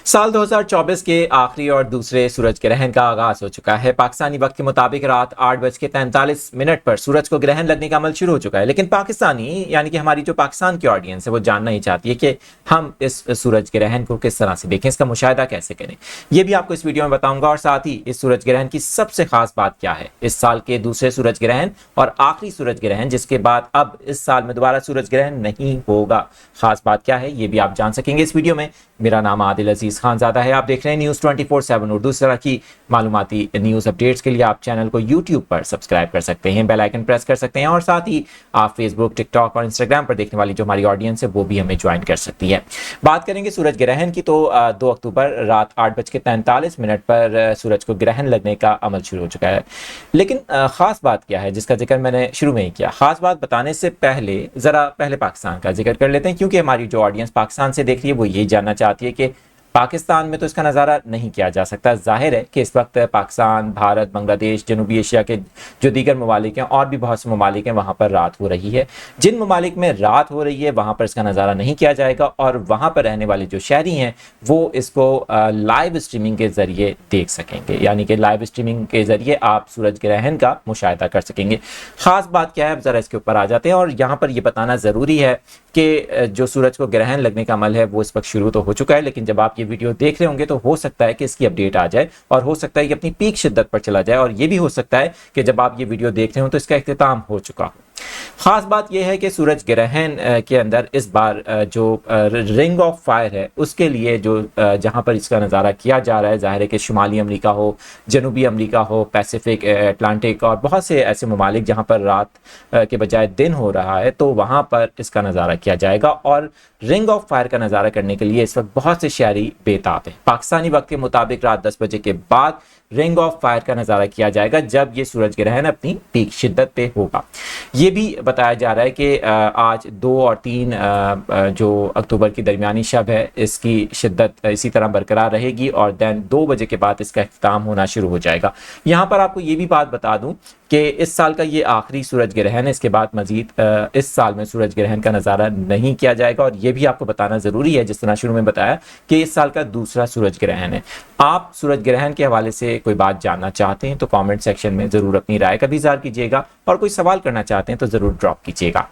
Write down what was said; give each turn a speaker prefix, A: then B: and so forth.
A: साल 2024 के आखिरी और दूसरे सूरज ग्रहण का आगाज हो चुका है। पाकिस्तानी वक्त के मुताबिक रात 8:43 पर सूरज को ग्रहण लगने का अमल शुरू हो चुका है। लेकिन पाकिस्तानी यानी कि हमारी जो पाकिस्तान की ऑडियंस है वो जानना ही चाहती है कि हम इस सूरज ग्रहण को किस तरह से देखें, इसका मुशाहिदा कैसे करें। ये भी आपको इस वीडियो में बताऊंगा और साथ ही इस सूरज ग्रहण की सबसे खास बात क्या है, इस साल के दूसरे सूरज ग्रहण और आखिरी सूरज ग्रहण जिसके बाद अब इस साल में दोबारा सूरज ग्रहण नहीं होगा, खास बात क्या है ये भी आप जान सकेंगे इस वीडियो में। मेरा नाम आदिल अजीज खानजादा है, आप देख रहे हैं न्यूज़ 24/7 और दूसरी तरह की मालूमाती न्यूज़ अपडेट्स के लिए आप चैनल को यूट्यूब पर सब्सक्राइब कर सकते हैं, बेल आइकन प्रेस कर सकते हैं और साथ ही आप फेसबुक, टिकटॉक और इंस्टाग्राम पर देखने वाली जो हमारी ऑडियंस है वो भी हमें ज्वाइन कर सकती है। बात करेंगे सूरज ग्रहण की तो 2 अक्टूबर रात 8:43 पर सूरज को ग्रहण लगने का अमल शुरू हो चुका है। लेकिन ख़ास बात क्या है जिसका जिक्र मैंने शुरू में ही किया। ख़ास बात बताने से पहले ज़रा पहले पाकिस्तान का जिक्र कर लेते हैं, क्योंकि हमारी जो ऑडियंस पाकिस्तान से देख रही है वो यही जानना चाहती है कि पाकिस्तान में तो इसका नज़ारा नहीं किया जा सकता। जाहिर है कि इस वक्त पाकिस्तान, भारत, बांग्लादेश, जनूबी एशिया के जो दीगर ममालिक हैं और भी बहुत से ममालिक हैं वहाँ पर रात हो रही है। जिन ममालिक में रात हो रही है वहाँ पर इसका नज़ारा नहीं किया जाएगा और वहाँ पर रहने वाले जो शहरी हैं वो इसको लाइव स्ट्रीमिंग के ज़रिए देख सकेंगे, यानी कि लाइव स्ट्रीमिंग के ज़रिए आप सूरज ग्रहण का मुशाहिदा कर सकेंगे। ख़ास बात क्या है, ज़रा इसके ऊपर आ जाते हैं और यहाँ पर यह बताना ज़रूरी है कि जो सूरज को ग्रहण लगने का अमल है वो इस वक्त शुरू तो हो चुका है, लेकिन जब आप ये वीडियो देख रहे होंगे तो हो सकता है कि इसकी अपडेट आ जाए और हो सकता है कि अपनी पीक शिद्दत पर चला जाए और ये भी हो सकता है कि जब आप ये वीडियो देख रहे हो तो इसका इख्तिताम हो चुका हो। खास बात यह है कि सूरज ग्रहण के अंदर इस बार जो रिंग ऑफ फायर है उसके लिए जो जहां पर इसका नज़ारा किया जा रहा है, ज़ाहिर है कि शुमाली अमेरिका हो, जनूबी अमेरिका हो, पैसिफिक, अटलांटिक और बहुत से ऐसे ममालिक जहां पर रात के बजाय दिन हो रहा है तो वहां पर इसका नज़ारा किया जाएगा। और रिंग ऑफ फायर का नज़ारा करने के लिए इस वक्त बहुत से शहरी बेताब हैं। पाकिस्तानी वक्त के मुताबिक रात 10 बजे के बाद रिंग ऑफ फायर का नज़ारा किया जाएगा जब ये सूरज ग्रहण अपनी पीक शिद्दत पे होगा। ये भी बताया जा रहा है कि आज 2 और 3 जो अक्टूबर की दरमियानी शब है इसकी शिद्दत इसी तरह बरकरार रहेगी और दैन 2 बजे के बाद इसका इख्तिताम होना शुरू हो जाएगा। यहाँ पर आपको ये भी बात बता दूँ कि इस साल का ये आखिरी सूरज ग्रहण है, इसके बाद मजीद इस साल में सूरज ग्रहण का नज़ारा नहीं किया जाएगा। और ये भी आपको बताना ज़रूरी है, जिस तरह शुरू में बताया कि इस साल का दूसरा सूरज ग्रहण है। आप सूरज ग्रहण के हवाले से कोई बात जानना चाहते हैं तो कमेंट सेक्शन में ज़रूर अपनी राय का भी इज़हार कीजिएगा और कोई सवाल करना चाहते हैं तो ज़रूर ड्रॉप कीजिएगा।